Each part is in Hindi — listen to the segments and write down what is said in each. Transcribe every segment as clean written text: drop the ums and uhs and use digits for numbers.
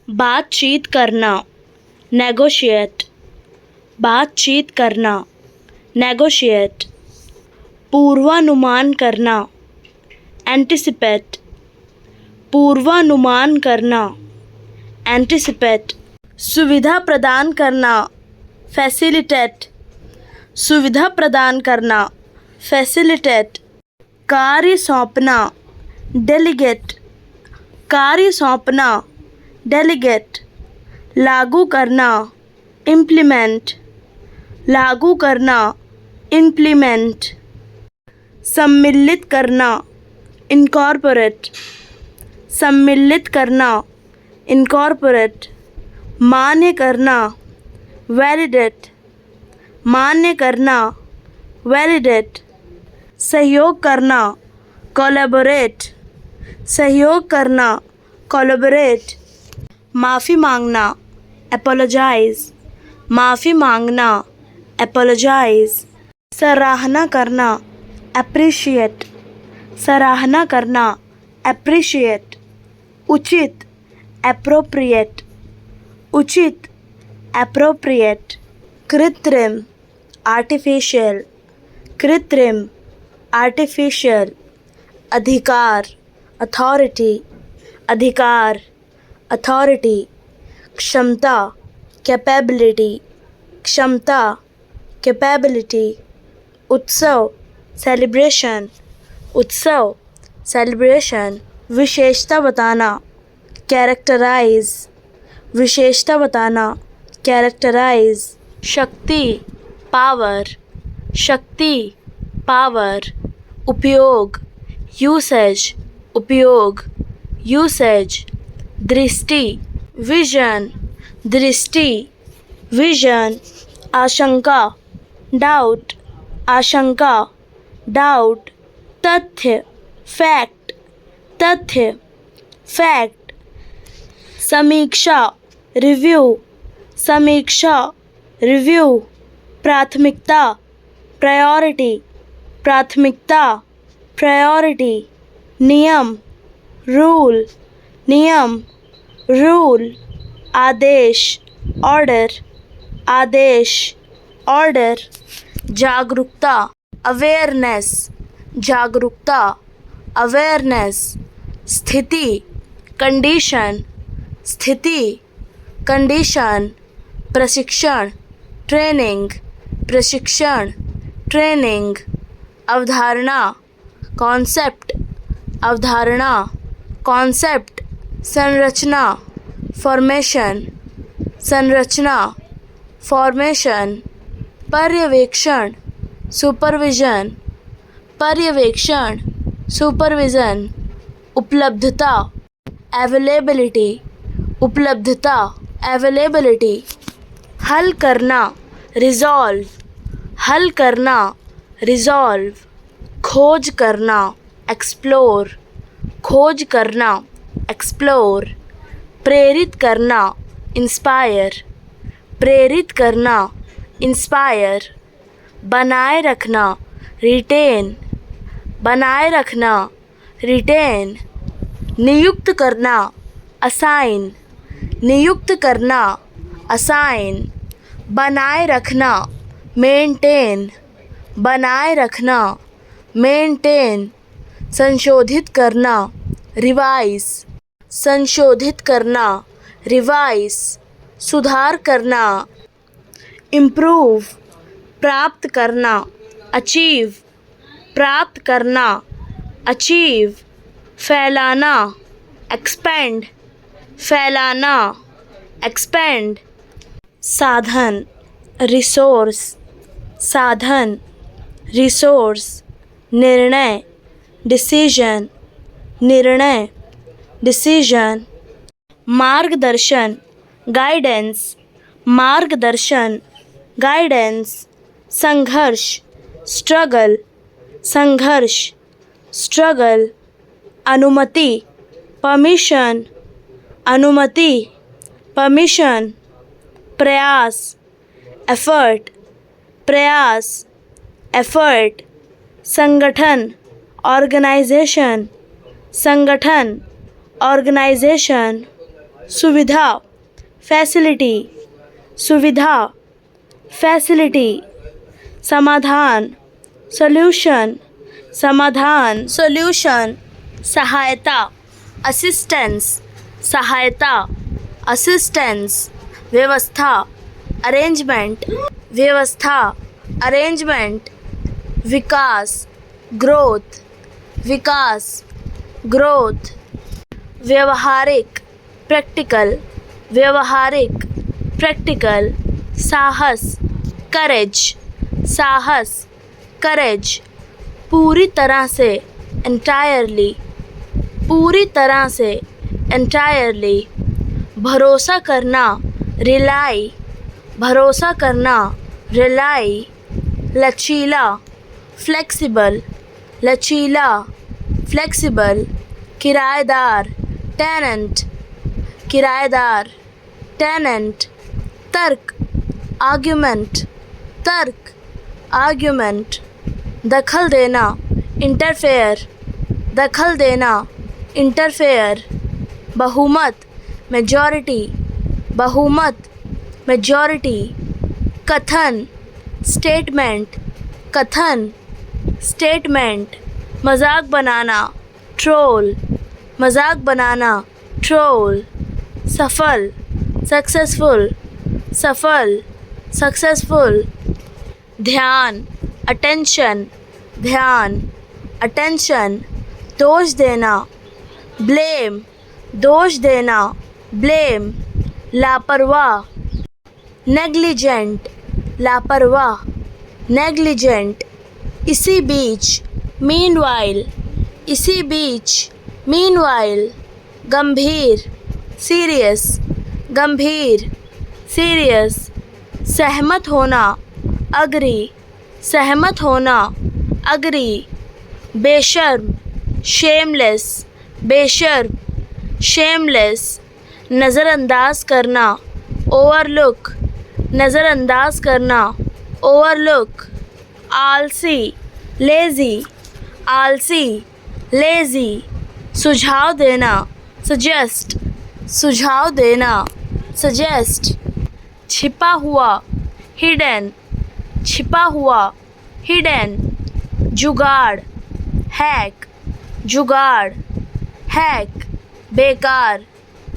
बातचीत करना, नेगोशिएट, बातचीत करना, नेगोशिएट। पूर्वानुमान करना, एंटिसिपेट, पूर्वानुमान करना, एंटिसिपेट। सुविधा प्रदान करना, फैसिलिटेट, सुविधा प्रदान करना, फैसिलिटेट। कार्य सौंपना, डेलीगेट, कार्य सौंपना, डेलीगेट। लागू करना, इम्प्लीमेंट, लागू करना, इम्प्लीमेंट। सम्मिलित करना, इनकॉर्पोरेट, सम्मिलित करना, इनकॉर्पोरेट। मान्य करना, वैलिडेट, मान्य करना, वैलिडेट। सहयोग करना, कोलैबोरेट, सहयोग करना, कोलैबोरेट। माफ़ी मांगना, एपोलोजाइज, माफ़ी मांगना, एपोलोजाइज। सराहना करना, एप्रिशिएट, सराहना करना, एप्रिशिएट। उचित, एप्रोप्रिएट, उचित, एप्रोप्रिएट। कृत्रिम, आर्टिफिशियल, कृत्रिम, आर्टिफिशियल। अधिकार, अथॉरिटी, अधिकार, अथॉरिटी। क्षमता, कैपेबिलिटी, क्षमता, कैपेबिलिटी। उत्सव, सेलिब्रेशन, उत्सव, सेलिब्रेशन। विशेषता बताना, कैरेक्टराइज, विशेषता बताना, कैरेक्टराइज। शक्ति, पावर, शक्ति, पावर। उपयोग, यूसेज, उपयोग, यूसेज। दृष्टि, विजन, दृष्टि, विजन। आशंका, डाउट, आशंका, डाउट। तथ्य, फैक्ट, तथ्य, फैक्ट। समीक्षा, रिव्यू, समीक्षा, रिव्यू। प्राथमिकता, प्रायोरिटी, प्राथमिकता, प्रायोरिटी। नियम, रूल, नियम, रूल। आदेश, ऑर्डर, आदेश, ऑर्डर। जागरूकता, अवेयरनेस, जागरूकता, अवेयरनेस। स्थिति, कंडीशन, स्थिति, कंडीशन। प्रशिक्षण, ट्रेनिंग, प्रशिक्षण, ट्रेनिंग। अवधारणा, कॉन्सेप्ट, अवधारणा, कॉन्सेप्ट। संरचना, फॉर्मेशन, संरचना, फॉर्मेशन। पर्यवेक्षण, सुपरविजन, पर्यवेक्षण, सुपरविजन। उपलब्धता, अवेलेबिलिटी, उपलब्धता, अवेलेबिलिटी। हल करना, रिजॉल्व, हल करना, रिजॉल्व। खोज करना, एक्सप्लोर, खोज करना, एक्सप्लोर। प्रेरित करना, इंस्पायर, प्रेरित करना, इंस्पायर। बनाए रखना, रिटेन, बनाए रखना, रिटेन। नियुक्त करना, असाइन, नियुक्त करना, असाइन। बनाए रखना, मेंटेन, बनाए रखना, मेंटेन। संशोधित करना, रिवाइज, संशोधित करना, रिवाइज। सुधार करना, इम्प्रूव। प्राप्त करना, अचीव, प्राप्त करना, अचीव। फैलाना, एक्सपेंड, फैलाना, एक्सपेंड। साधन, रिसोर्स, साधन, रिसोर्स। निर्णय, डिसीजन, निर्णय, डिसीजन। मार्गदर्शन, गाइडेंस, मार्गदर्शन, गाइडेंस। संघर्ष, स्ट्रगल, संघर्ष, स्ट्रगल। अनुमति, परमिशन, अनुमति, परमिशन। प्रयास, एफर्ट, प्रयास, एफर्ट। संगठन, ऑर्गेनाइजेशन, संगठन, ऑर्गेनाइजेशन। सुविधा फैसिलिटी, सुविधा फैसिलिटी, समाधान सॉल्यूशन, समाधान सॉल्यूशन, सहायता असिस्टेंस, सहायता असिस्टेंस, व्यवस्था अरेंजमेंट, व्यवस्था अरेंजमेंट, विकास ग्रोथ, विकास ग्रोथ, व्यवहारिक प्रैक्टिकल, व्यवहारिक प्रैक्टिकल, साहस करेज, साहस करेज, पूरी तरह से एंटायरली, पूरी तरह से एंटायरली, भरोसा करना रिलाई, भरोसा करना रिलाई, लचीला फ्लेक्सिबल, लचीला फ्लेक्सिबल, किराएदार टेनेंट, किराएदार टेनेंट, तर्क आर्ग्यूमेंट, तर्क आर्ग्यूमेंट, दखल देना इंटरफेयर, दखल देना इंटरफेयर, बहुमत मेजॉरिटी, बहुमत मेजॉरिटी, कथन स्टेटमेंट, कथन स्टेटमेंट, मजाक बनाना ट्रोल, मजाक बनाना ट्रोल, सफल सक्सेसफुल, सफल सक्सेसफुल, ध्यान अटेंशन, ध्यान अटेंशन, दोष देना ब्लेम, दोष देना ब्लेम, लापरवाह नेग्लिजेंट, लापरवाह नेग्लिजेंट, इसी बीच मीनवाइल, इसी बीच मीनवाइल, गंभीर सीरियस, गंभीर सीरियस, सहमत होना अग्री, सहमत होना अग्री, बेशर्म शेमलेस, बेशर्म शेमलेस, नज़रअंदाज करना ओवरलुक, नज़रअंदाज करना ओवरलुक, आलसी लेज़ी, आलसी लेज़ी, सुझाव देना सजेस्ट, सुझाव देना सजेस्ट, छिपा हुआ हिडन, छिपा हुआ हिडन, जुगाड़ हैक, जुगाड़ हैक, बेकार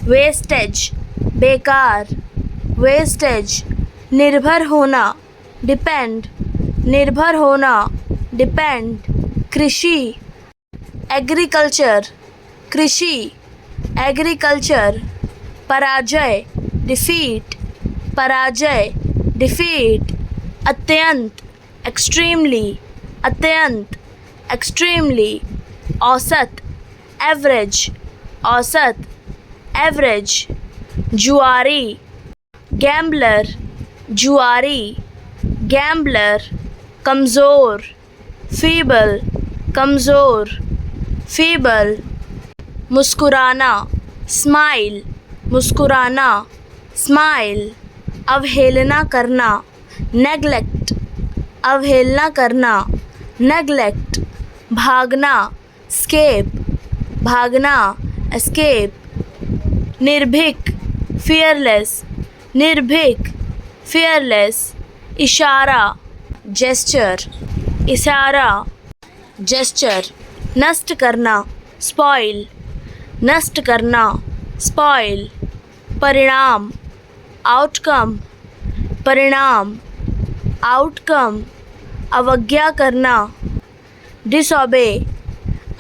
वेस्टेज, बेकार वेस्टेज, निर्भर होना डिपेंड, निर्भर होना डिपेंड, कृषि एग्रीकल्चर, कृषि एग्रीकल्चर, पराजय डिफीट, पराजय डिफीट, अत्यंत एक्सट्रीमली, अत्यंत एक्सट्रीमली, औसत एवरेज, औसत एवरेज, जुआरी गैम्बलर, जुआरी गैम्बलर, कमज़ोर फीबल, कमज़ोर फीबल, मुस्कुराना स्माइल, मुस्कुराना स्माइल, अवहेलना करना नेगलेक्ट, अवहेलना करना नेगलेक्ट, भागना स्केप, भागना एस्केप, निर्भीक फियरलेस, निर्भीक फियरलेस, इशारा जेस्चर, इशारा जेस्चर, नष्ट करना स्पॉइल, नष्ट करना स्पॉइल, परिणाम आउटकम, परिणाम आउटकम, अवज्ञा करना डिसऑबे,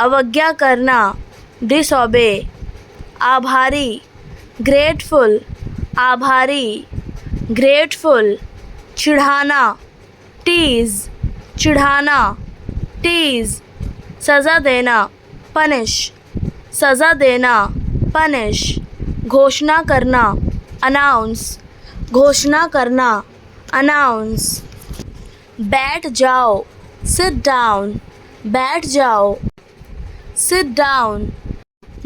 अवज्ञा करना डिसऑबे, आभारी ग्रेटफुल, आभारी ग्रेटफुल, चिढ़ाना टीज, चिढ़ाना टीज, सज़ा देना पनिश, सज़ा देना पनिश, घोषणा करना अनाउंस, घोषणा करना अनाउंस, बैठ जाओ सिट डाउन, बैठ जाओ सिट डाउन,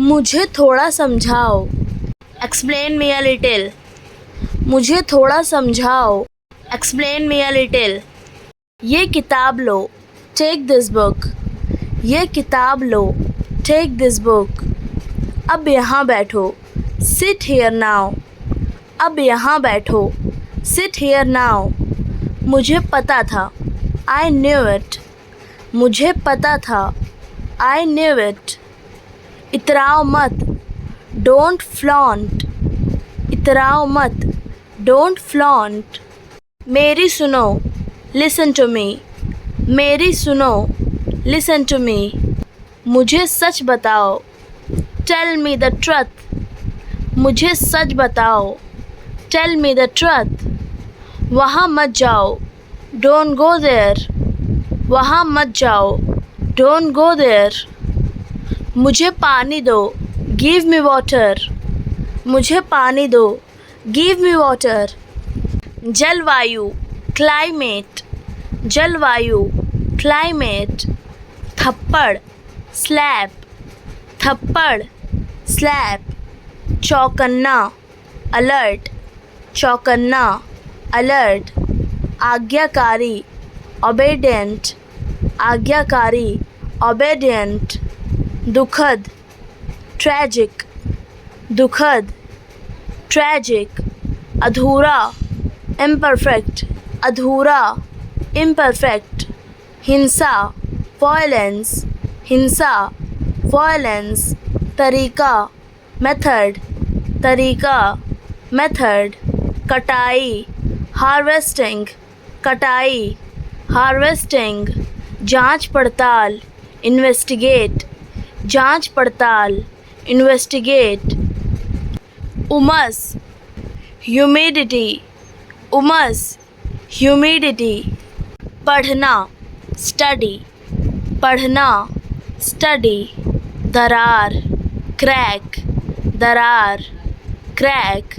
मुझे थोड़ा समझाओ एक्सप्लेन मी अ लिटिल, मुझे थोड़ा समझाओ एक्सप्लेन मी अ लिटिल, ये किताब लो टेक दिस बुक, ये किताब लो टेक दिस बुक, अब यहाँ बैठो Sit here now. अब यहाँ बैठो. Sit here now. मुझे पता था. I knew it. मुझे पता था. I knew it. इतराओ मत. Don't flaunt. इतराओ मत. Don't flaunt. मेरी सुनो. Listen to me. मेरी सुनो. Listen to me. मुझे सच बताओ. Tell me the truth. मुझे सच बताओ. Tell me the truth. वहाँ मत जाओ. Don't go there. वहाँ मत जाओ. Don't go there. मुझे पानी दो. Give me water. मुझे पानी दो. Give me water. जलवायु. Climate. जलवायु. Climate. थप्पड़. Slap. थप्पड़. Slap. चौकन्ना. Alert. चौकन्ना. Alert. आज्ञाकारी. Obedient. आज्ञाकारी. Obedient. दुखद. Tragic. दुखद. Tragic. अधूरा. Imperfect. अधूरा. Imperfect. हिंसा. Violence. हिंसा. Violence. तरीका. Method. तरीका. Method. कटाई. Harvesting. कटाई. Harvesting. जांच पड़ताल. Investigate. जांच पड़ताल. Investigate. उमस. Humidity. उमस. Humidity. पढ़ना. Study. पढ़ना. Study. दरार. Crack. दरार. Crack.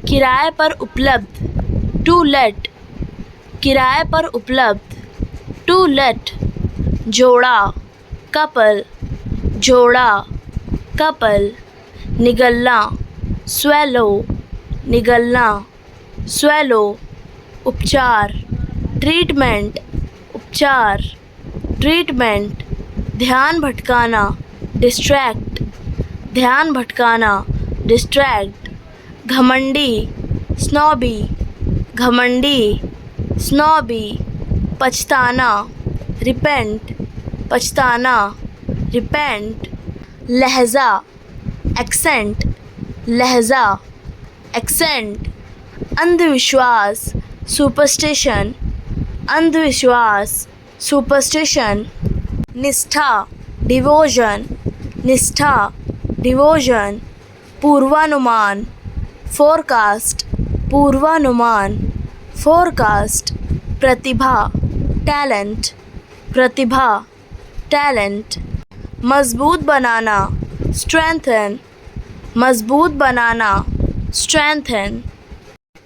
किराए पर उपलब्ध. To let. किराए पर उपलब्ध. To let. जोड़ा. Couple. जोड़ा. Couple. निगलना. Swallow. निगलना. Swallow. उपचार. Treatment. उपचार. Treatment. ध्यान भटकाना. Distract. ध्यान भटकाना. Distract. घमंडी. Snobby. घमंडी. Snobby. पछताना. Repent. पछताना. Repent. लहजा. Accent. लहजा. Accent. अंधविश्वास. Superstition. अंधविश्वास. Superstition. निष्ठा. Devotion. निष्ठा. Devotion. पूर्वानुमान. Forecast. पूर्वानुमान. Forecast. प्रतिभा. Talent. प्रतिभा. Talent. मजबूत बनाना. Strengthen. मजबूत बनाना. Strengthen.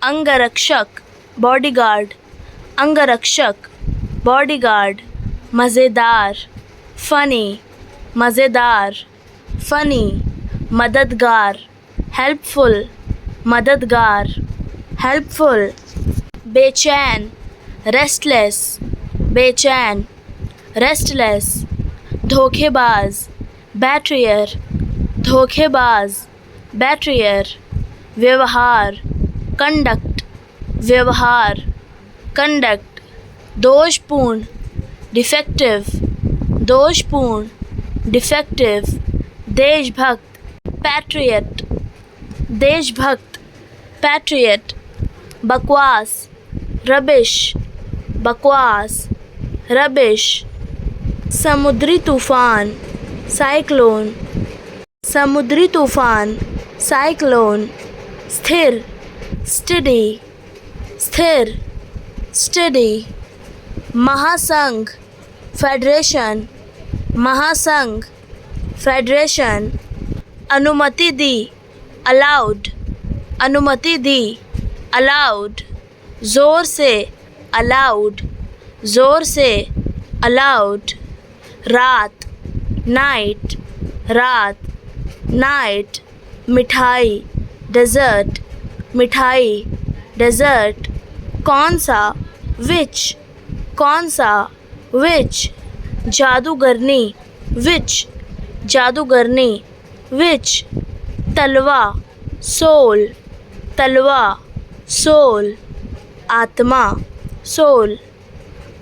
अंगरक्षक. Bodyguard. अंगरक्षक. Bodyguard. मज़ेदार. Funny. मज़ेदार. Funny. मददगार. Helpful. मददगार. Helpful. बेचैन. Restless. बेचैन. Restless. धोखेबाज. Betrayer. धोखेबाज. Betrayer. व्यवहार. Conduct. व्यवहार. Conduct. दोषपूर्ण. Defective. दोषपूर्ण. Defective. देशभक्त. Patriot. देशभक्त. Patriot. बकवास. Rubbish. बकवास. Rubbish. समुद्री तूफान. Cyclone. समुद्री तूफान. Cyclone. स्थिर. Steady. स्थिर. Steady. महासंघ. Federation. महासंघ. Federation. अनुमति दी. Allowed. अनुमति दी. Allowed. ज़ोर से. Allowed. ज़ोर से. Allowed. रात. Night. रात. Night. मिठाई. Dessert. मिठाई. Dessert. कौन सा. Which. कौन सा. Which. जादूगरनी. Which. जादूगरनी. Which. तलवा. सोल, तलवा, सोल, आत्मा, सोल,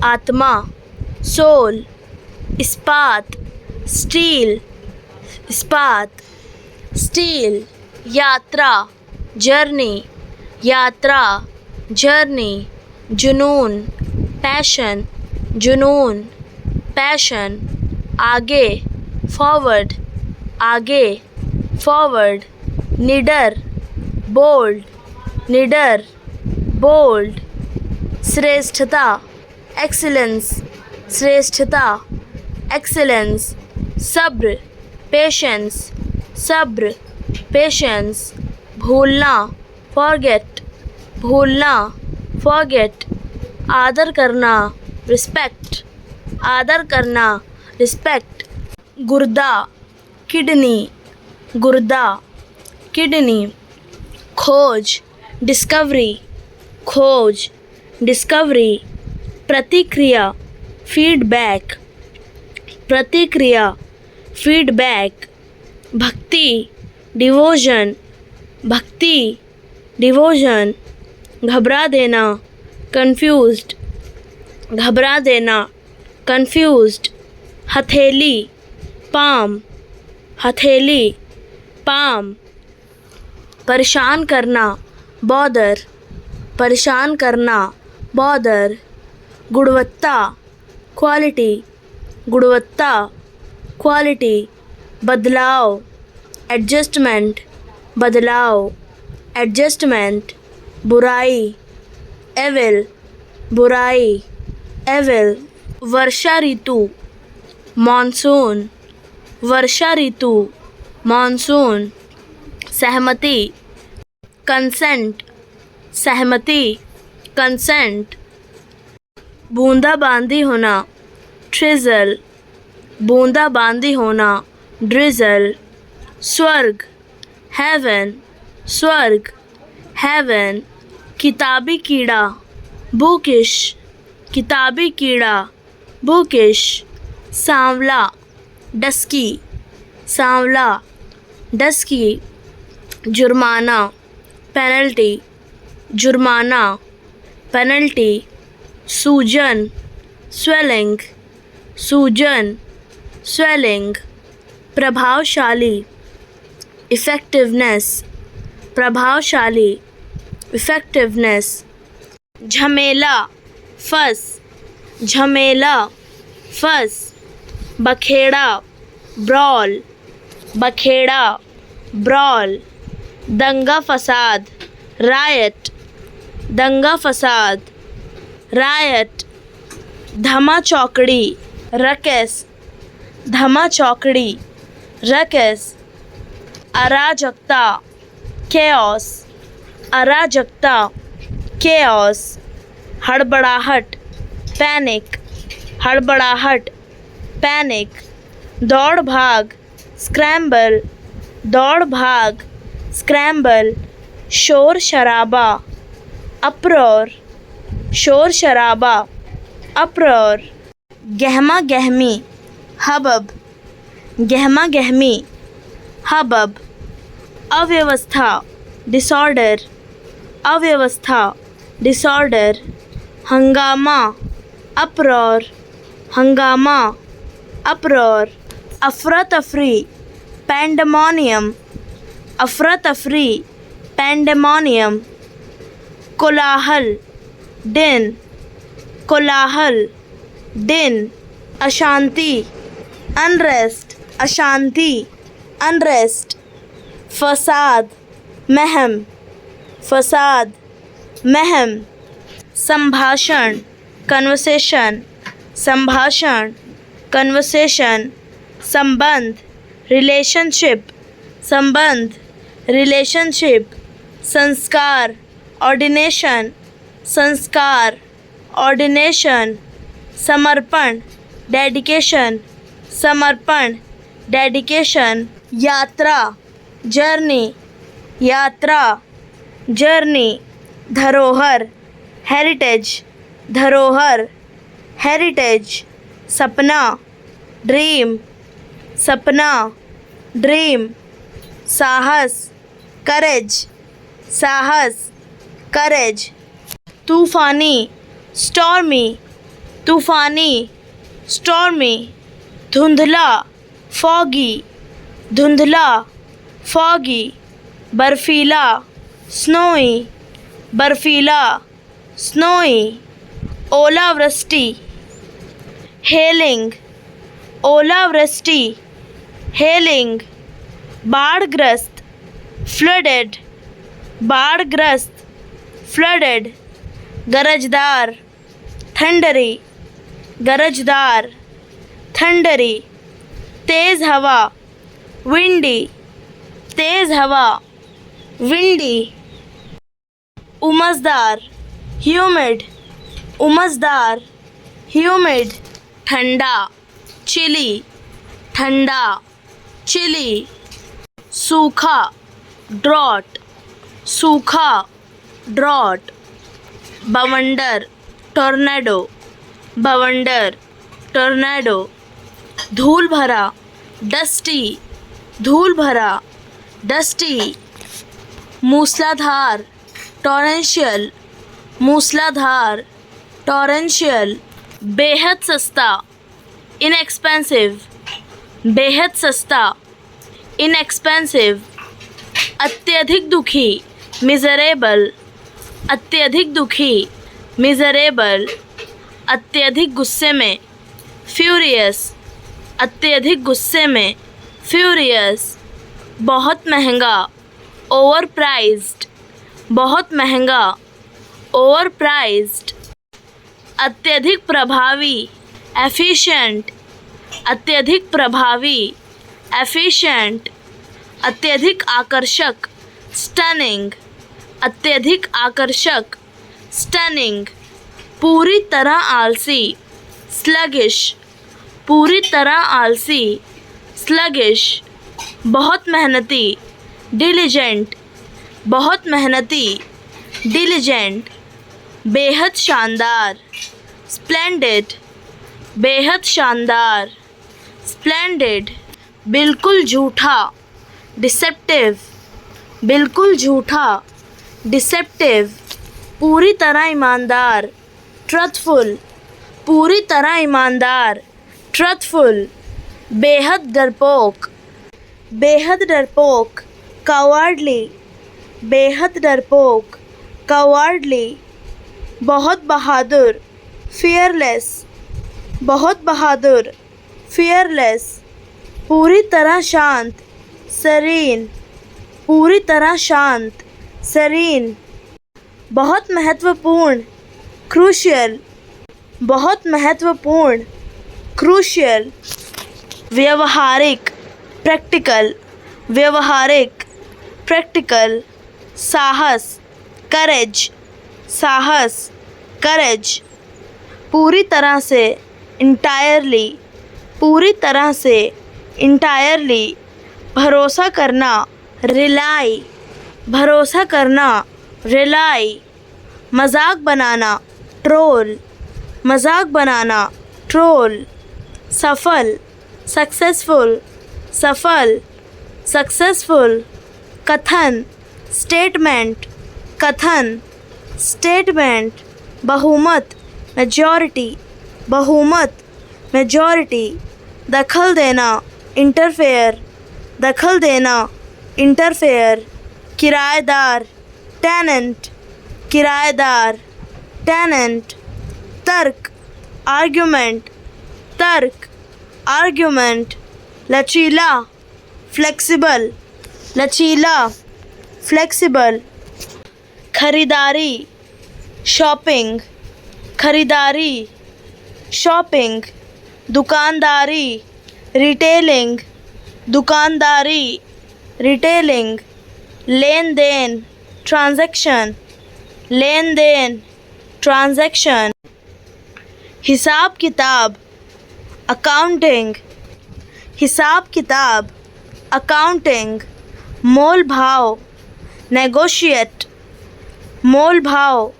आत्मा, सोल, इस्पात, स्टील, इस्पात, स्टील, यात्रा, जर्नी, यात्रा, जर्नी, जुनून, पैशन, जुनून, पैशन, आगे, फॉरवर्ड, आगे, फॉरवर्ड, निडर, बोल्ड, निडर, बोल्ड, श्रेष्ठता, एक्सीलेंस, श्रेष्ठता, एक्सीलेंस, सब्र, पेशेंस, सब्र, पेशेंस, भूलना, फॉरगेट, भूलना, फॉरगेट, आदर करना, रिस्पेक्ट, आदर करना, रिस्पेक्ट, गुर्दा, किडनी, गुर्दा, किडनी, खोज, डिस्कवरी, खोज, डिस्कवरी, प्रतिक्रिया, फीडबैक, प्रतिक्रिया, फीडबैक, भक्ति, डिवोशन, भक्ति, डिवोशन, घबरा देना, कंफ्यूज्ड, घबरा देना, कंफ्यूज्ड, हथेली, पाम, हथेली, पाम, परेशान करना, बॉदर, परेशान करना, बॉदर, गुणवत्ता, क्वालिटी, गुणवत्ता, क्वालिटी, बदलाव, एडजस्टमेंट, बदलाव, एडजस्टमेंट, बुराई, एविल, बुराई, एविल, वर्षा ऋतु, मॉनसून, वर्षा ऋतु, मॉनसून, सहमति, कंसेंट, सहमति, कंसेंट, बूंदाबांदी होना, ट्रिजल, बूंदाबांदी होना, ड्रिजल, स्वर्ग, हेवन, स्वर्ग, हेवन, किताबी कीड़ा, बुकिश, किताबी कीड़ा, बुकिश, सांवला, डस्की, सांवला, डस्की, जुर्माना, पेनल्टी, जुर्माना, पेनल्टी, सूजन, स्वेलिंग, सूजन, स्वेलिंग, प्रभावशाली, इफ़ेक्टिवनेस, प्रभावशाली, इफ़ेक्टिवनेस, झमेला, फस, झमेला, फस, बखेड़ा, ब्रॉल, बखेड़ा, ब्रॉल, दंगा फसाद, रायट, दंगा फसाद, रायट, धमा चौकड़ी, रकेस, धमा चौकड़ी, रकेस, अराजकता, केओस, अराजकता, केओस, हड़बड़ाहट, पैनिक, हड़बड़ाहट, पैनिक, दौड़ भाग, स्क्रैम्बल, दौड़ भाग, स्क्रैम्बल, शोर शराबा, अप्रोर, शोर शराबा, अप्रोर, गहमा गहमी, हबब, गहमा गहमी, हबब, अव्यवस्था, डिसऑर्डर, अव्यवस्था, डिसऑर्डर, हंगामा, अप्रोर, हंगामा, अप्रोर, अफरा तफरी, पैंडेमोनियम, अफरा तफरी, पैंडेमोनियम, कोलाहल, दिन, कोलाहल, दिन, अशांति, अनरेस्ट, अशांति, अनरेस्ट, फसाद, महम, फसाद, महम, संभाषण, कन्वर्सेशन, संभाषण, कन्वर्सेशन, संबंध, रिलेशनशिप, संबंध, रिलेशनशिप, संस्कार, ऑर्डिनेशन, संस्कार, ऑर्डिनेशन, समर्पण, डेडिकेशन, समर्पण, डेडिकेशन, यात्रा, जर्नी, यात्रा, जर्नी, धरोहर, हेरिटेज, धरोहर, हेरिटेज, सपना, ड्रीम, सपना, ड्रीम, साहस, करेज, साहस, करेज। तूफानी, स्टॉर्मी, तूफानी, स्टॉर्मी। धुंधला, फॉगी, धुंधला, फॉगी। बर्फीला, स्नोई, बर्फीला, स्नोई। ओलावृष्टि, हेलिंग, ओलावृष्टि, हेलिंग। बाढ़ग्रस्त, फ्लडेड, बाढ़ग्रस्त, फ्लडेड। गरजदार, थंडरी, गरजदार, थंडरी। तेज़ हवा, विंडी, तेज़ हवा, विंडी। उमसदार, ह्यूमिड, उमसदार, ह्यूमिड। ठंडा, चिली, ठंडा, चिली। सूखा, ड्रॉट, सूखा, ड्रॉट। बवंडर, टॉर्नेडो, बवंडर, टॉर्नेडो। धूल भरा, डस्टी, धूल भरा, डस्टी। मूसलाधार, टॉरेंशियल, मूसलाधार, टॉरेंशियल। बेहद सस्ता, इनएक्सपेंसिव, बेहद सस्ता, इनएक्सपेंसिव। अत्यधिक दुखी, मिजरेबल, अत्यधिक दुखी, मिजरेबल। अत्यधिक गुस्से में, फ्यूरियस, अत्यधिक गुस्से में, फ्यूरियस। बहुत महंगा, ओवर प्राइज्ड, बहुत महंगा, ओवर प्राइज्ड। अत्यधिक प्रभावी, एफिशिएंट, अत्यधिक प्रभावी, एफिशिएंट। अत्यधिक आकर्षक, स्टनिंग, अत्यधिक आकर्षक, स्टनिंग। पूरी तरह आलसी, स्लगिश, पूरी तरह आलसी, स्लगिश। बहुत मेहनती, डिलिजेंट, बहुत मेहनती, डिलिजेंट। बेहद शानदार, स्प्लेंडेड, बेहद शानदार, स्प्लेंडेड। बिल्कुल झूठा, डिसेप्टिव, बिल्कुल झूठा, डिसेप्टिव। पूरी तरह ईमानदार, ट्रथफुल, पूरी तरह ईमानदार, ट्रथफुल। बेहद डरपोक, बेहद डरपोक, कवर्डली, बेहद डरपोक, कवर्डली। बहुत बहादुर, फियरलेस, बहुत बहादुर, फियरलेस। पूरी तरह शांत, सरीन, पूरी तरह शांत, सरीन। बहुत महत्वपूर्ण, क्रूशियल, बहुत महत्वपूर्ण, क्रूशियल। व्यवहारिक, प्रैक्टिकल, व्यवहारिक, प्रैक्टिकल। साहस, करेज, साहस, करेज। पूरी तरह से, इंटायरली, पूरी तरह से, इंटायरली। भरोसा करना, रिलाई, भरोसा करना, रिलाई। मजाक बनाना, ट्रोल, मजाक बनाना, ट्रोल। सफल, सक्सेसफुल, सफल, सक्सेसफुल। कथन, स्टेटमेंट, कथन, स्टेटमेंट। बहुमत, मेजॉरिटी, बहुमत, मेजॉरिटी। दखल देना, इंटरफेयर, दखल देना, इंटरफेयर। किराएदार, टेनेंट, किराएदार, टेनेंट। तर्क, आर्ग्यूमेंट, तर्क, आर्ग्यूमेंट। लचीला, फ्लेक्सिबल, लचीला, फ्लेक्सिबल। खरीदारी, शॉपिंग, खरीदारी, शॉपिंग। दुकानदारी, रिटेलिंग, दुकानदारी, रिटेलिंग। लेन देन, ट्रांजैक्शन, लेन देन, ट्रांजैक्शन। हिसाब किताब, अकाउंटिंग, हिसाब किताब, अकाउंटिंग। मोल भाव, नेगोशिएट, मोल भाव,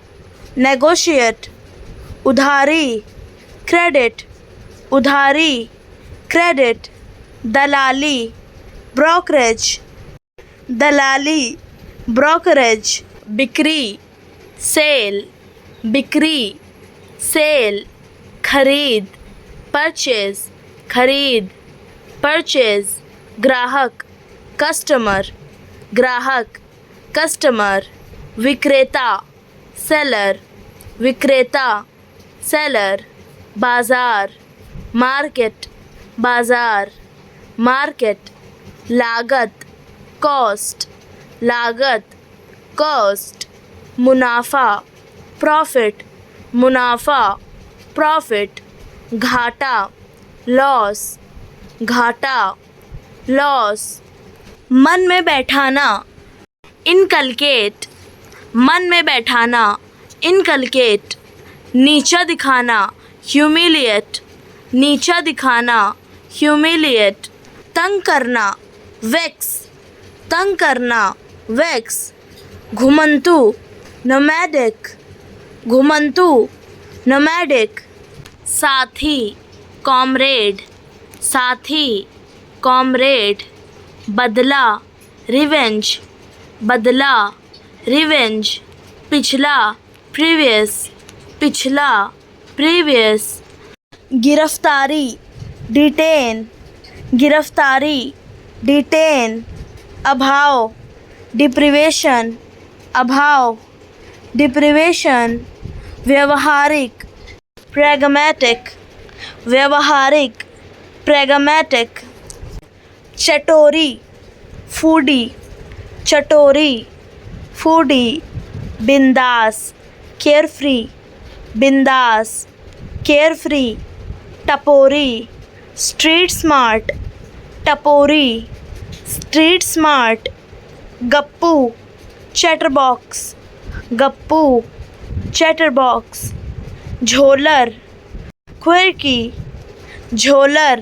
नेगोशिएट। उधारी, क्रेडिट, उधारी, क्रेडिट। दलाली, ब्रोकरेज, दलाली, ब्रोकरेज बिक्री, सेल बिक्री, सेल खरीद, परचेज खरीद, परचेज ग्राहक, कस्टमर, ग्राहक, कस्टमर, विक्रेता, सेलर, विक्रेता, सेलर, बाजार, मार्केट, बाजार, मार्केट, लागत, कॉस्ट, लागत, कॉस्ट, मुनाफा, प्रॉफिट, मुनाफा, प्रॉफिट, घाटा, लॉस, घाटा, लॉस, मन में बैठाना, इनकलकेट, मन में बैठाना, इनकलकेट, नीचा दिखाना, ह्यूमिलिएट, नीचा दिखाना, ह्यूमिलिएट, तंग करना, वेक्स, तंग करना, वेक्स, घुमंतु, नोमैडिक, घुमंतु, नोमैडिक, साथी, कॉमरेड, साथी, कॉमरेड, बदला, रिवेंज, बदला, रिवेंज, पिछला, प्रीवियस, पिछला, प्रीवियस, गिरफ्तारी, डिटेन, गिरफ्तारी, डिटेन, अभाव, डिप्रिवेशन, अभाव, डिप्रिवेशन, व्यवहारिक, प्रैग्मैटिक, व्यवहारिक, प्रैग्मैटिक, चटोरी, फूडी, चटोरी, फूडी, बिंदास, केयरफ्री, बिंदास, केयरफ्री, टपोरी, स्ट्रीट स्मार्ट, टपोरी, स्ट्रीट स्मार्ट, गप्पू, चैटरबॉक्स, गप्पू, चैटरबॉक्स, झोलर, क्विर्की, झोलर,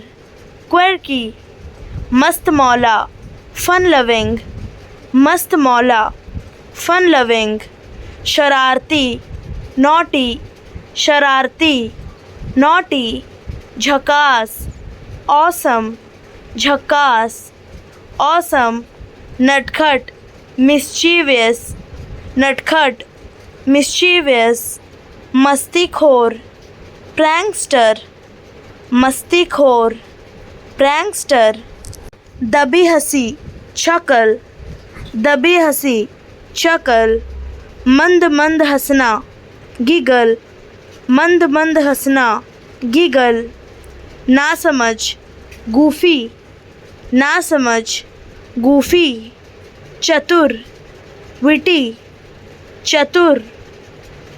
क्विर्की, मस्त मौला, फन लविंग, मस्त मौला, फन लविंग, शरारती, नॉटी, शरारती, नॉटी, झकास, ऑसम, झकास, ऑसम, नटखट, मिस्चीवियस, नटखट, मिस्चीवियस, मस्तीखोर, प्रैंकस्टर, मस्तीखोर, प्रैंकस्टर, दबी हंसी, चकल, दबी हंसी, चकल, मंद मंद हंसना, गिगल, मंद मंद हंसना, गिगल, नासमझ, गूफी, नासमझ, गूफी, चतुर, विटी, चतुर,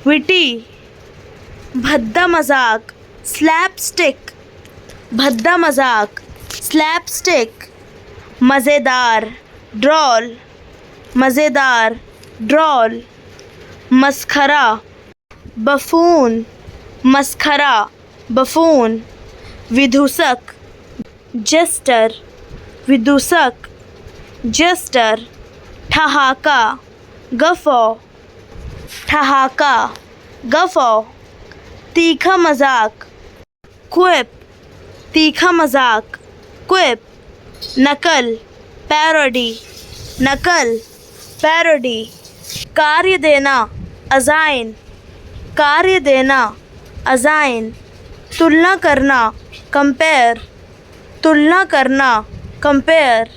विटी, भद्दा मजाक, स्लैपस्टिक, भद्दा मजाक, स्लैपस्टिक, मज़ेदार, ड्रॉल, मज़ेदार, ड्रॉल, मस्खरा, बफून, मस्खरा, बफून, विदूषक, जेस्टर, विदूषक, जेस्टर, ठहाका, गफ़ौ, ठहाका, गफ़ौ, तीखा मजाक, क्विप, तीखा मजाक, क्विप, नकल, पैरोडी, नकल, पैरोडी, कार्य देना, अज़ाइन, कार्य देना, अज़ाइन, तुलना करना, कंपेयर, तुलना करना, कंपेयर,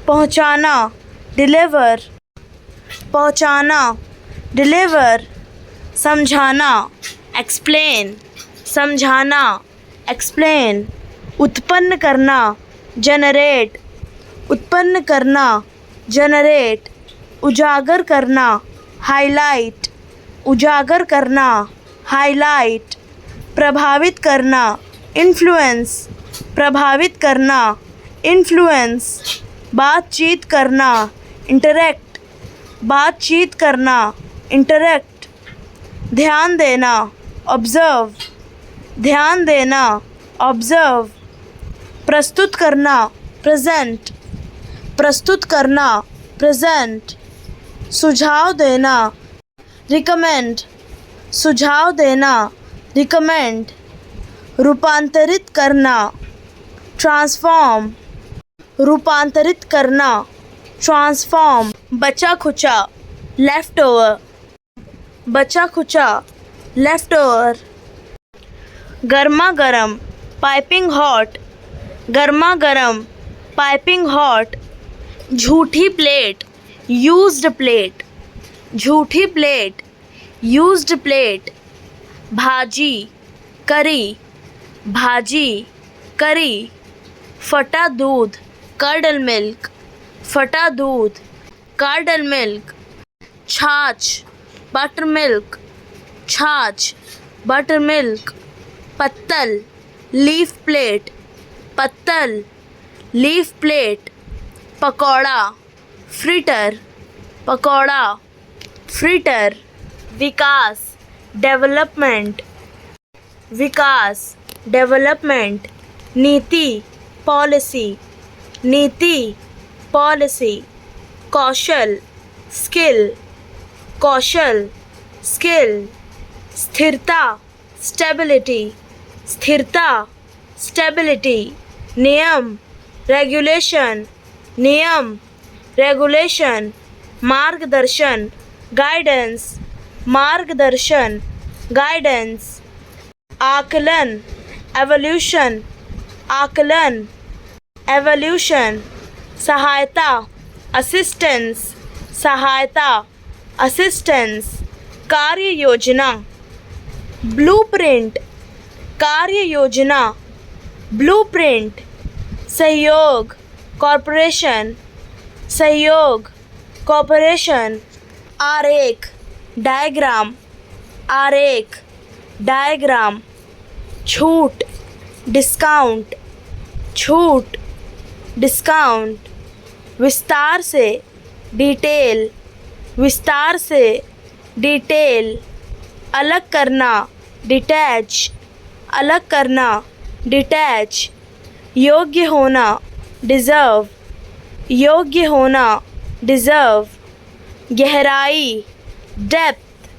पहुँचाना, डिलीवर, पहुँचाना, डिलीवर, समझाना, एक्सप्लेन, समझाना, एक्सप्लेन, उत्पन्न करना, जनरेट, उत्पन्न करना, जनरेट, उजागर करना, हाईलाइट, उजागर करना, हाईलाइट, प्रभावित करना, इन्फ्लुएंस, प्रभावित करना, इन्फ्लुएंस, बातचीत करना, इंटरेक्ट, बातचीत करना, इंटरेक्ट, ध्यान देना, ऑब्जर्व, ध्यान देना, ऑब्जर्व, प्रस्तुत करना, प्रेजेंट, प्रस्तुत करना, प्रेजेंट, सुझाव देना, रिकमेंड, सुझाव देना, रिकमेंड, रूपांतरित करना, ट्रांसफॉर्म, रूपांतरित करना, ट्रांसफॉर्म, बचा खुचा, लेफ्ट ओवर, बचा खुचा, लेफ्ट ओवर, गर्मा गर्म, पाइपिंग हॉट, गर्मा गर्म, पाइपिंग हॉट, झूठी प्लेट, यूज्ड प्लेट, झूठी प्लेट, यूज्ड प्लेट, भाजी, करी, भाजी, करी, फटा दूध, कर्डल मिल्क, फटा दूध, कर्डल मिल्क, छाछ, बटर मिल्क, छाछ, बटर मिल्क, पत्तल, लीफ प्लेट, पत्तल, leaf plate, pakora, fritter, pakora, fritter, विकास, डेवलपमेंट, विकास, डेवलपमेंट, नीति, पॉलिसी, नीति, पॉलिसी, कौशल, स्किल, कौशल, स्किल, स्थिरता, स्टेबिलिटी, स्थिरता, स्टेबिलिटी, नियम, रेगुलेशन, नियम, रेगुलेशन, मार्गदर्शन, गाइडेंस, मार्गदर्शन, गाइडेंस, आकलन, एवोल्यूशन, आकलन, एवोल्यूशन, सहायता, असिस्टेंस, सहायता, असिस्टेंस, कार्य योजना, ब्लूप्रिंट, कार्य योजना, ब्लूप्रिंट, सहयोग, कॉरपोरेशन, सहयोग, कॉरपोरेशन, आरेख, डायग्राम, आरेख, डायग्राम, छूट, डिस्काउंट, छूट, डिस्काउंट, विस्तार से, डिटेल, विस्तार से, डिटेल, अलग करना, डिटैच, अलग करना, डिटैच, योग्य होना, डिज़र्व, योग्य होना, डिज़र्व, गहराई, डेप्थ,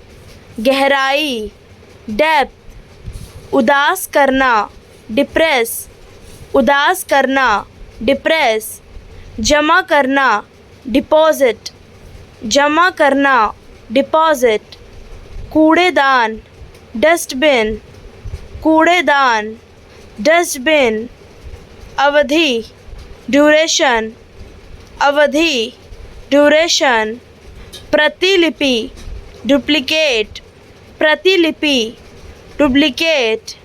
गहराई, डेप्थ, उदास करना, डिप्रेस, उदास करना, डिप्रेस, जमा करना, डिपॉजिट, जमा करना, डिपॉजिट, कूड़ेदान, डस्टबिन, कूड़ेदान, डस्टबिन, अवधि, ड्यूरेशन, अवधि, ड्यूरेशन, प्रतिलिपि, डुप्लिकेट, प्रतिलिपि, डुप्लिकेट,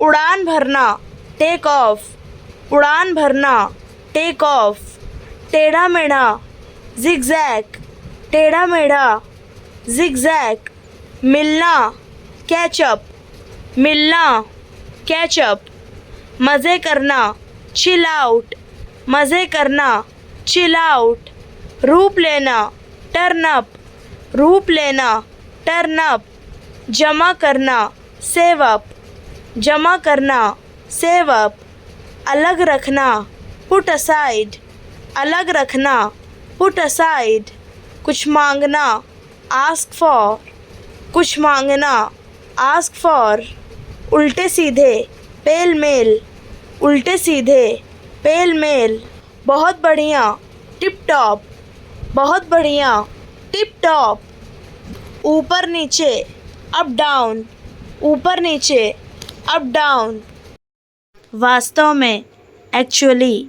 उड़ान भरना, टेक ऑफ, उड़ान भरना, टेक ऑफ, टेढ़ा मेढ़ा, जिगजैग, टेढ़ा मेढ़ा, जिगजैग, मिलना, कैचअप, मिलना, कैचअप, मज़े करना, चिल आउट, मज़े करना, चिल आउट, रूप लेना, टर्न अप, रूप लेना, टर्न अप, जमा करना, सेव अप, जमा करना, सेव अप, अलग रखना, पुट असाइड, अलग रखना, पुट असाइड, कुछ मांगना, आस्क फॉर, कुछ मांगना, आस्क फॉर, उल्टे सीधे, पेल मेल, उल्टे सीधे, पेल मेल, बहुत बढ़िया, टिप टॉप, बहुत बढ़िया, टिप टॉप, ऊपर नीचे, अप डाउन, ऊपर नीचे, अप डाउन, वास्तव में, एक्चुअली,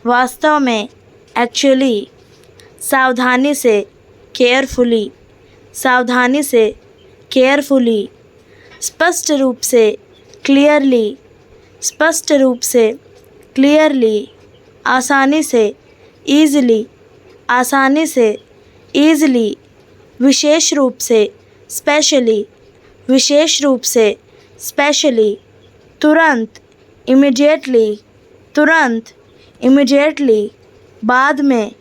वास्तव में, एक्चुअली, सावधानी से, केयरफुली, सावधानी से, केयरफुली, स्पष्ट रूप से, क्लियरली, स्पष्ट रूप से, क्लियरली, आसानी से, ईज़िली, आसानी से, ईज़िली, विशेष रूप से, स्पेशली, विशेष रूप से, स्पेशली, तुरंत, इमीडिएटली, तुरंत, इमीडिएटली, बाद में,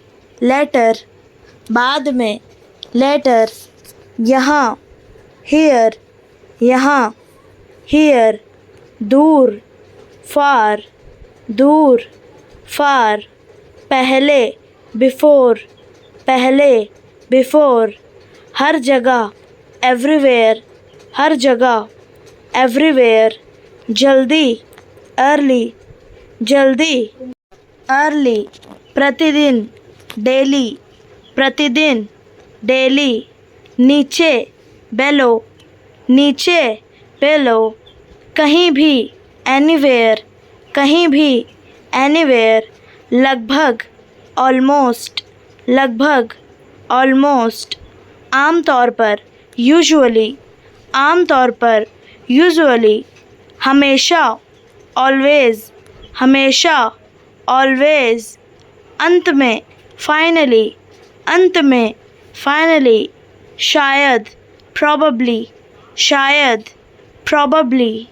लेटर, बाद में, लेटर, यहाँ, हियर, यहाँ, हियर, दूर, फार, दूर, फार, पहले, बिफोर, पहले, बिफोर, हर जगह, एवरीवेयर, हर जगह, एवरीवेयर, जल्दी, अर्ली, जल्दी, अर्ली, प्रतिदिन, डेली, प्रतिदिन, डेली, नीचे, बेलो, नीचे, बेलो, कहीं भी, एनीवेयर, कहीं भी, एनीवेयर, लगभग, ऑलमोस्ट, लगभग, ऑलमोस्ट, आमतौर पर, यूजुअली, आमतौर पर, यूजुअली, हमेशा, ऑलवेज, हमेशा, ऑलवेज, अंत में, फाइनली, अंत में, फाइनली, शायद, प्रॉबेबली, शायद, प्रॉबेबली,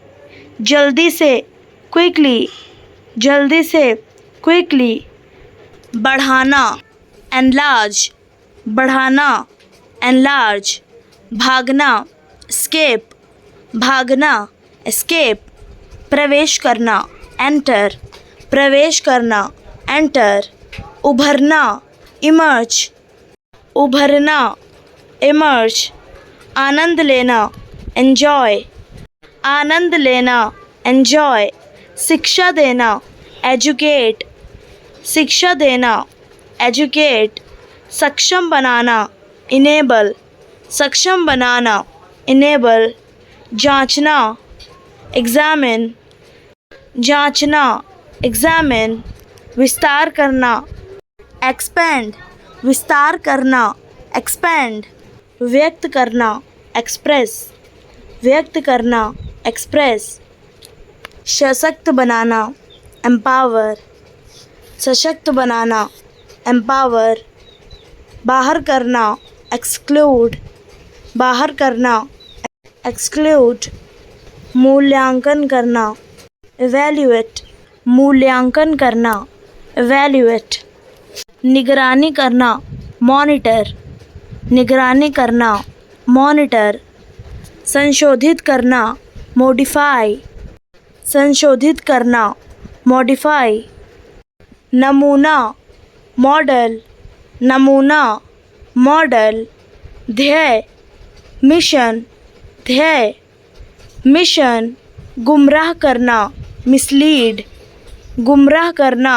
जल्दी से, क्विकली, जल्दी से, क्विकली, बढ़ाना, एनलार्ज, बढ़ाना, एनलार्ज, भागना, एस्केप, भागना, एस्केप, प्रवेश करना, एंटर, प्रवेश करना, एंटर, उभरना, इमर्ज, उभरना, इमर्ज, आनंद लेना, एंजॉय, आनंद लेना, एंजॉय, शिक्षा देना, एजुकेट, शिक्षा देना, एजुकेट, सक्षम बनाना, इनेबल, सक्षम बनाना, इनेबल, जांचना, एग्जामिन, जांचना, एग्जामिन, विस्तार करना, एक्सपेंड, विस्तार करना, एक्सपेंड, व्यक्त करना, एक्सप्रेस, व्यक्त करना, एक्सप्रेस, सशक्त बनाना, एम्पावर, सशक्त बनाना, एम्पावर, बाहर करना, एक्सक्लूड, बाहर करना, एक्सक्लूड, मूल्यांकन करना, इवैल्यूएट, मूल्यांकन करना, इवैल्यूएट, निगरानी करना, मॉनिटर, निगरानी करना, मॉनिटर, संशोधित करना, मॉडिफाई, संशोधित करना, मॉडिफाई, नमूना, मॉडल, नमूना, मॉडल, ध्येय, मिशन, ध्येय, मिशन, गुमराह करना, मिसलीड, गुमराह करना,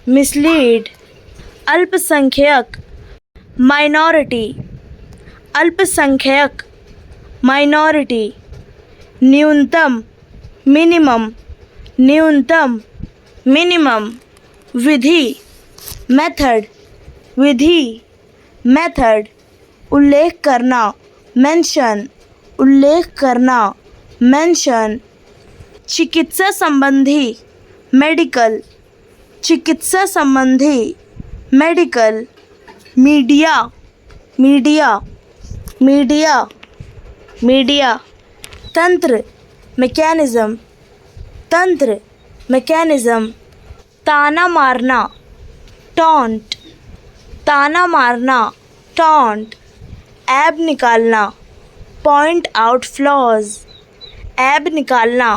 मिसलीड, अल्पसंख्यक, माइनॉरिटी, अल्पसंख्यक, माइनॉरिटी, न्यूनतम, मिनिमम, न्यूनतम, मिनिमम, विधि, मेथड, विधि, मेथड, उल्लेख करना, मेंशन, उल्लेख करना, मेंशन, चिकित्सा संबंधी, मेडिकल, चिकित्सा संबंधी, medical, media, media, media, media, तंत्र, मैकेनिज्म, तंत्र, मैकेनिज्म, ताना मारना, टॉन्ट, ताना मारना, टॉन्ट, ऐब निकालना, पॉइंट आउट फ्लॉज, ऐब निकालना,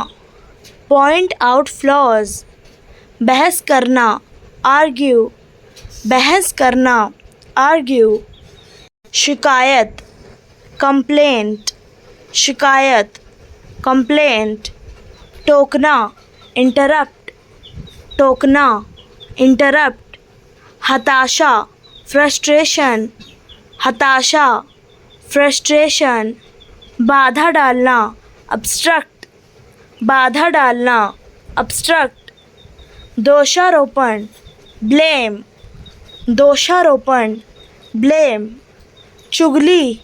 पॉइंट आउट फ्लॉज, बहस करना, आर्ग्यू, बहस करना, आर्ग्यू, शिकायत, कंप्लेंट, शिकायत, कंप्लेंट, टोकना, इंटरप्ट, टोकना, इंटरप्ट, हताशा, फ्रस्ट्रेशन, हताशा, फ्रस्ट्रेशन, बाधा डालना, अब्स्ट्रक्ट, बाधा डालना, अब्स्ट्रक्ट, दोषारोपण, ब्लेम, दोषारोपण, ब्लेम, चुगली,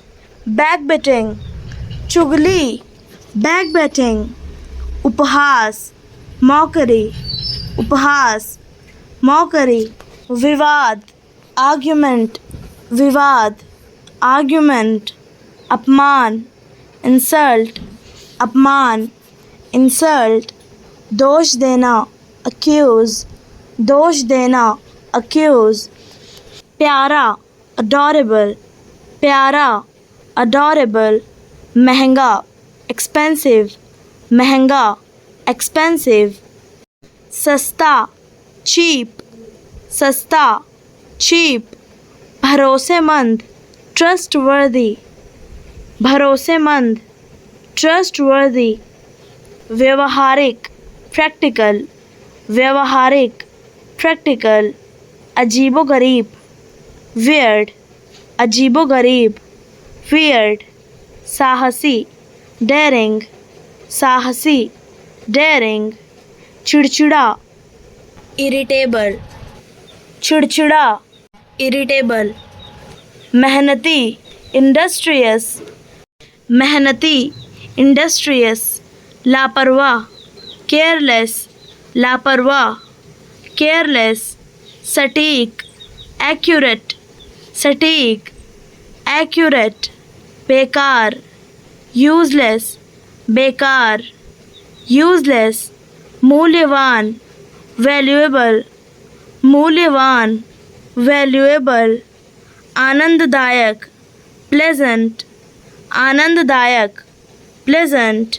बैकबैटिंग, चुगली, बैकबैटिंग, उपहास, मौकरी, उपहास, मौकरी, विवाद, आर्ग्यूमेंट, विवाद, आर्ग्यूमेंट, अपमान, इंसल्ट, अपमान, इंसल्ट, दोष देना, अक्यूज़, दोष देना, अक्यूज़, प्यारा, अडोरेबल, प्यारा, अडोरेबल, महंगा, एक्सपेंसिव, महंगा, एक्सपेंसिव, सस्ता, चीप, सस्ता, चीप, भरोसेमंद, ट्रस्टवर्दी, भरोसेमंद, ट्रस्टवर्दी, व्यवहारिक, प्रैक्टिकल, व्यवहारिक, प्रैक्टिकल, अजीबोगरीब, वियर्ड अजीबोगरीब, वियर्ड साहसी, डेयरिंग साहसी, डेयरिंग चिड़चिड़ा, इरिटेबल चिड़चिड़ा, इरिटेबल मेहनती, इंडस्ट्रियस मेहनती, इंडस्ट्रियस लापरवाह, केयरलेस लापरवाह, केयरलेस सटीक, एक्यूरेट सटीक, एक्यूरेट बेकार, यूजलेस बेकार, यूजलेस मूल्यवान, वैल्यूएबल मूल्यवान, वैल्यूएबल आनंददायक, प्लेजेंट आनंददायक, प्लेजेंट